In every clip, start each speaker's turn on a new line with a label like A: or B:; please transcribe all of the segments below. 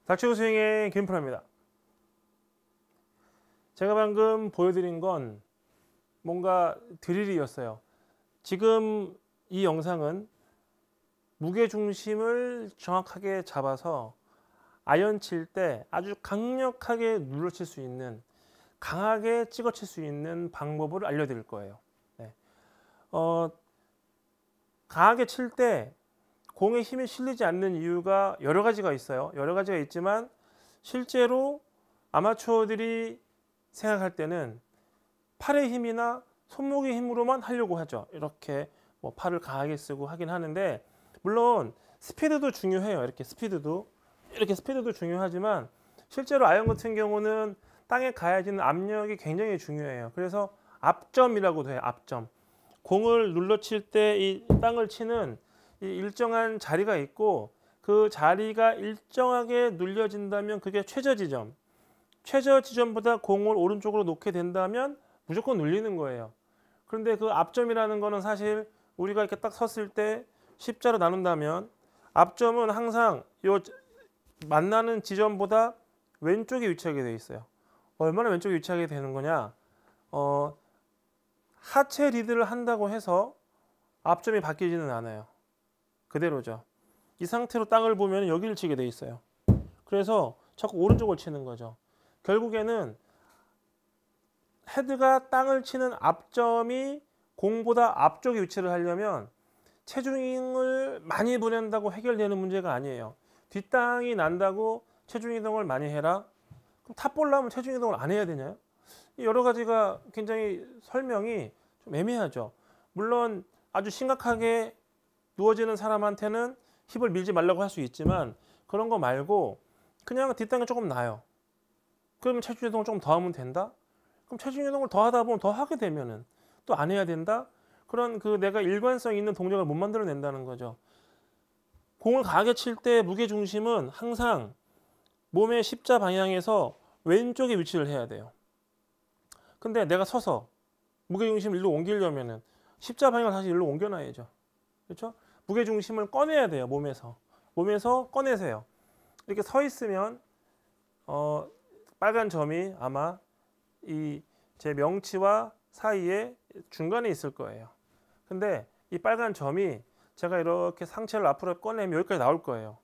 A: 닥치고 스윙의 김프로입니다. 제가 방금 보여드린 건 뭔가 드릴이었어요. 지금 이 영상은 무게중심을 정확하게 잡아서 아이언 칠 때 아주 강력하게 눌러칠 수 있는, 강하게 찍어칠 수 있는 방법을 알려드릴 거예요. 네. 강하게 칠 때 공에 힘이 실리지 않는 이유가 여러 가지가 있어요. 여러 가지가 있지만 실제로 아마추어들이 생각할 때는 팔의 힘이나 손목의 힘으로만 하려고 하죠. 이렇게 뭐 팔을 강하게 쓰고 하긴 하는데, 물론 스피드도 중요해요. 이렇게 스피드도 중요하지만 실제로 아이언 같은 경우는 땅에 가해지는 압력이 굉장히 중요해요. 그래서 앞점이라고도 해요. 앞점. 공을 눌러칠 때 이 땅을 치는 이 일정한 자리가 있고, 그 자리가 일정하게 눌려진다면 그게 최저 지점. 최저 지점보다 공을 오른쪽으로 놓게 된다면 무조건 눌리는 거예요. 그런데 그 앞점이라는 거는 사실 우리가 이렇게 딱 섰을 때 십자로 나눈다면 앞점은 항상 요 만나는 지점보다 왼쪽에 위치하게 되어 있어요. 얼마나 왼쪽에 위치하게 되는 거냐? 하체 리드를 한다고 해서 앞점이 바뀌지는 않아요. 그대로죠. 이 상태로 땅을 보면 여기를 치게 돼 있어요. 그래서 자꾸 오른쪽을 치는 거죠. 결국에는 헤드가 땅을 치는 앞점이 공보다 앞쪽에 위치를 하려면 체중을 많이 보낸다고 해결되는 문제가 아니에요. 뒷땅이 난다고 체중 이동을 많이 해라? 그럼 탑볼 하면 체중 이동을 안 해야 되냐요? 여러 가지가 굉장히 설명이 좀 애매하죠. 물론 아주 심각하게 누워지는 사람한테는 힙을 밀지 말라고 할 수 있지만, 그런 거 말고 그냥 뒷땅이 조금 나요. 그러면 체중 이동을 조금 더 하면 된다? 그럼 체중 이동을 더 하다 보면 더 하게 되면은 또 안 해야 된다? 그런 그 내가 일관성 있는 동작을 못 만들어낸다는 거죠. 공을 강하게 칠 때 무게 중심은 항상 몸의 십자 방향에서 왼쪽에 위치를 해야 돼요. 근데 내가 서서 무게 중심을 일로 옮기려면은 십자 방향을 다시 일로 옮겨놔야죠. 그렇죠? 무게 중심을 꺼내야 돼요. 몸에서 꺼내세요. 이렇게 서 있으면 빨간 점이 아마 이 제 명치와 사이에 중간에 있을 거예요. 근데 이 빨간 점이 제가 이렇게 상체를 앞으로 꺼내면 여기까지 나올 거예요.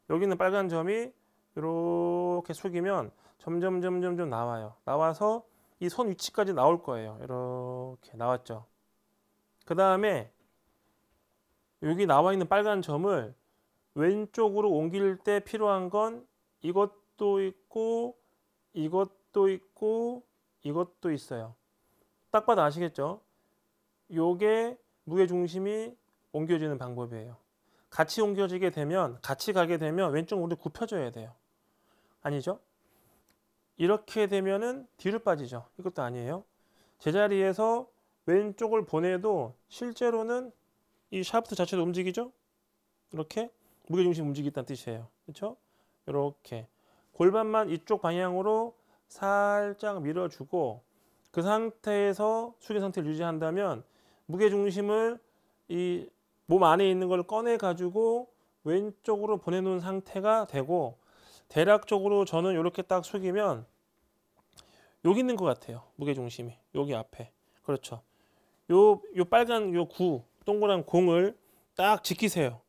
A: 여기 있는 빨간 점이 이렇게 숙이면 점점 나와요. 나와서 이 손 위치까지 나올 거예요. 이렇게 나왔죠. 그 다음에 여기 나와 있는 빨간 점을 왼쪽으로 옮길 때 필요한 건 이것도 있고 이것도 있고 이것도 있어요. 딱 봐도 아시겠죠? 요게 무게 중심이 옮겨지는 방법이에요. 같이 옮겨지게 되면, 같이 가게 되면 왼쪽 무릎이 굽혀져야 돼요. 아니죠? 이렇게 되면은 뒤로 빠지죠. 이것도 아니에요. 제자리에서 왼쪽을 보내도 실제로는 이 샤프트 자체도 움직이죠? 이렇게 무게중심 움직이겠다는 뜻이에요. 그렇죠? 이렇게 골반만 이쪽 방향으로 살짝 밀어주고, 그 상태에서 숙인 상태를 유지한다면 무게중심을 이 몸 안에 있는 걸 꺼내 가지고 왼쪽으로 보내놓은 상태가 되고, 대략적으로 저는 이렇게 딱 숙이면 여기 있는 것 같아요. 무게중심이 여기 앞에. 그렇죠. 요 빨간 요 동그란 공을 딱 지키세요.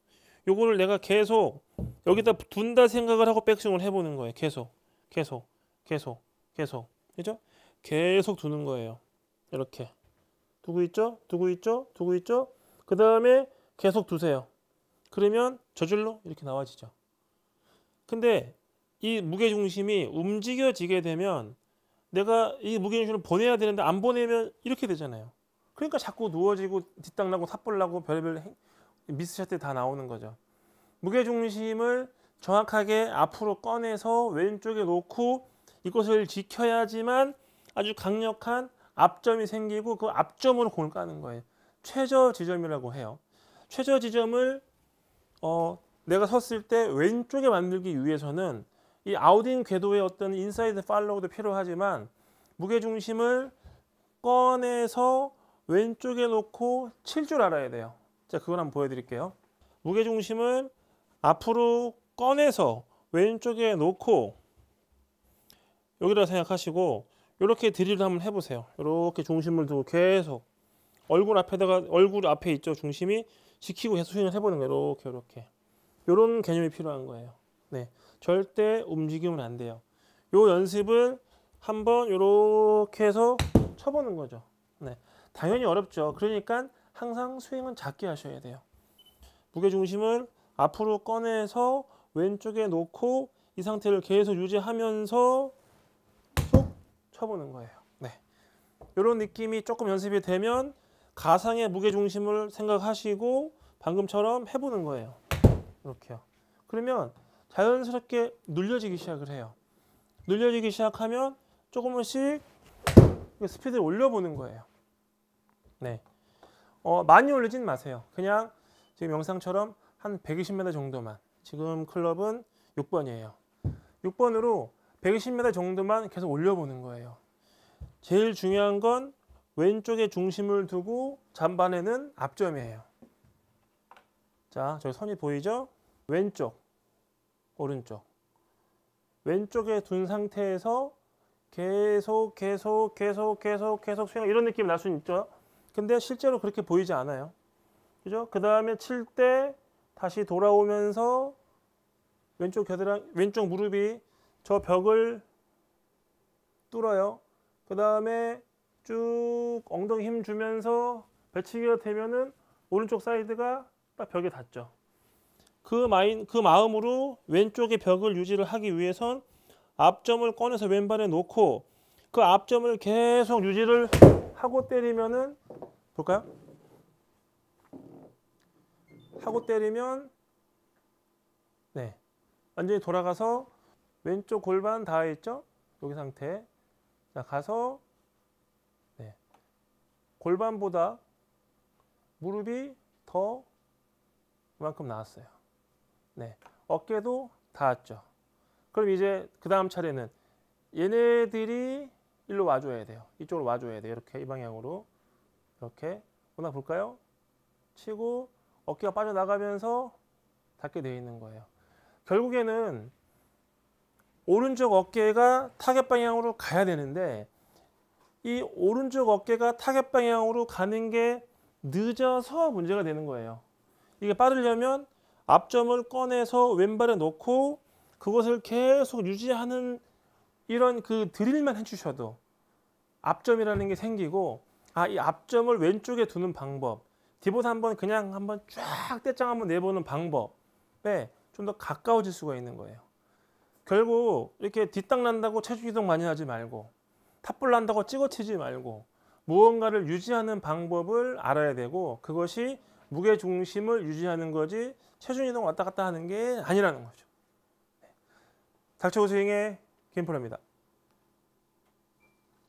A: 요거를 내가 계속 여기다 둔다 생각을 하고 백스윙을 해보는 거예요. 계속. 그죠? 계속 두는 거예요. 이렇게 두고 있죠? 그 다음에 계속 두세요. 그러면 저절로 이렇게 나와지죠. 근데 이 무게중심이 움직여지게 되면 내가 이 무게중심을 보내야 되는데 안 보내면 이렇게 되잖아요. 그러니까 자꾸 누워지고 뒷땅 나고 탑볼 나고 별의별 미스샷들이 다 나오는 거죠. 무게중심을 정확하게 앞으로 꺼내서 왼쪽에 놓고 이것을 지켜야지만 아주 강력한 앞점이 생기고, 그 앞점으로 공을 까는 거예요. 최저 지점이라고 해요. 최저 지점을 내가 섰을 때 왼쪽에 만들기 위해서는 이 아웃인 궤도의 어떤 인사이드 팔로우도 필요하지만, 무게중심을 꺼내서 왼쪽에 놓고 칠 줄 알아야 돼요. 자, 그걸 한번 보여드릴게요. 무게중심을 앞으로 꺼내서 왼쪽에 놓고 여기다 생각하시고 이렇게 드릴을 한번 해보세요. 이렇게 중심을 두고 계속 얼굴 앞에 있죠. 중심이 지키고 계속 스윙을 해보는 거예요. 이렇게 이런 개념이 필요한 거예요. 네, 절대 움직이면 안 돼요. 요 연습을 한번 이렇게 해서 쳐보는 거죠. 네, 당연히 어렵죠. 그러니까 항상 스윙은 작게 하셔야 돼요. 무게 중심을 앞으로 꺼내서 왼쪽에 놓고 이 상태를 계속 유지하면서 쏙 쳐보는 거예요. 네, 이런 느낌이 조금 연습이 되면 가상의 무게 중심을 생각하시고 방금처럼 해보는 거예요. 이렇게요. 그러면 자연스럽게 눌려지기 시작을 해요. 눌려지기 시작하면 조금씩 스피드를 올려보는 거예요. 네, 많이 올리진 마세요. 그냥 지금 영상처럼 한 120m 정도만. 지금 클럽은 6번이에요. 6번으로 120m 정도만 계속 올려보는 거예요. 제일 중요한 건 왼쪽에 중심을 두고 잔반에는 앞점이에요. 자, 저기 선이 보이죠? 왼쪽, 오른쪽. 왼쪽에 둔 상태에서 계속 스윙, 이런 느낌이 날 수는 있죠. 근데 실제로 그렇게 보이지 않아요. 그죠? 그 다음에 칠 때 다시 돌아오면서 왼쪽 겨드랑이, 왼쪽 무릎이 저 벽을 뚫어요. 그 다음에 쭉 엉덩이 힘 주면서 배치기가 되면은 오른쪽 사이드가 딱 벽에 닿죠. 그 마음으로 왼쪽의 벽을 유지를 하기 위해선 앞점을 꺼내서 왼발에 놓고 그 앞점을 계속 유지를 하고 때리면은, 볼까요? 하고 때리면, 네, 완전히 돌아가서 왼쪽 골반 닿아 있죠? 여기 상태. 자, 가서, 네, 골반보다 무릎이 더 이만큼 나왔어요. 네, 어깨도 닿았죠. 그럼 이제 그 다음 차례는 얘네들이 일로 와줘야 돼요. 이쪽으로 와줘야 돼요. 이렇게 이 방향으로 이렇게 보나 볼까요? 치고 어깨가 빠져나가면서 닿게 되어 있는 거예요. 결국에는 오른쪽 어깨가 타겟 방향으로 가야 되는데 이 오른쪽 어깨가 타겟 방향으로 가는 게 늦어서 문제가 되는 거예요. 이게 빠르려면 앞점을 꺼내서 왼발에 놓고 그것을 계속 유지하는 이런 그 드릴만 해주셔도 앞점이라는 게 생기고, 이 앞점을 왼쪽에 두는 방법, 디봇 한번 그냥 한번 쫙 떼짱 한번 내보는 방법에 좀 더 가까워질 수가 있는 거예요. 결국 이렇게 뒷땅 난다고 체중 이동 많이 하지 말고 탑볼 난다고 찍어치지 말고 무언가를 유지하는 방법을 알아야 되고, 그것이 무게 중심을 유지하는 거지 체중 이동 왔다 갔다 하는 게 아니라는 거죠. 닥쳐 스윙의 김프로입니다.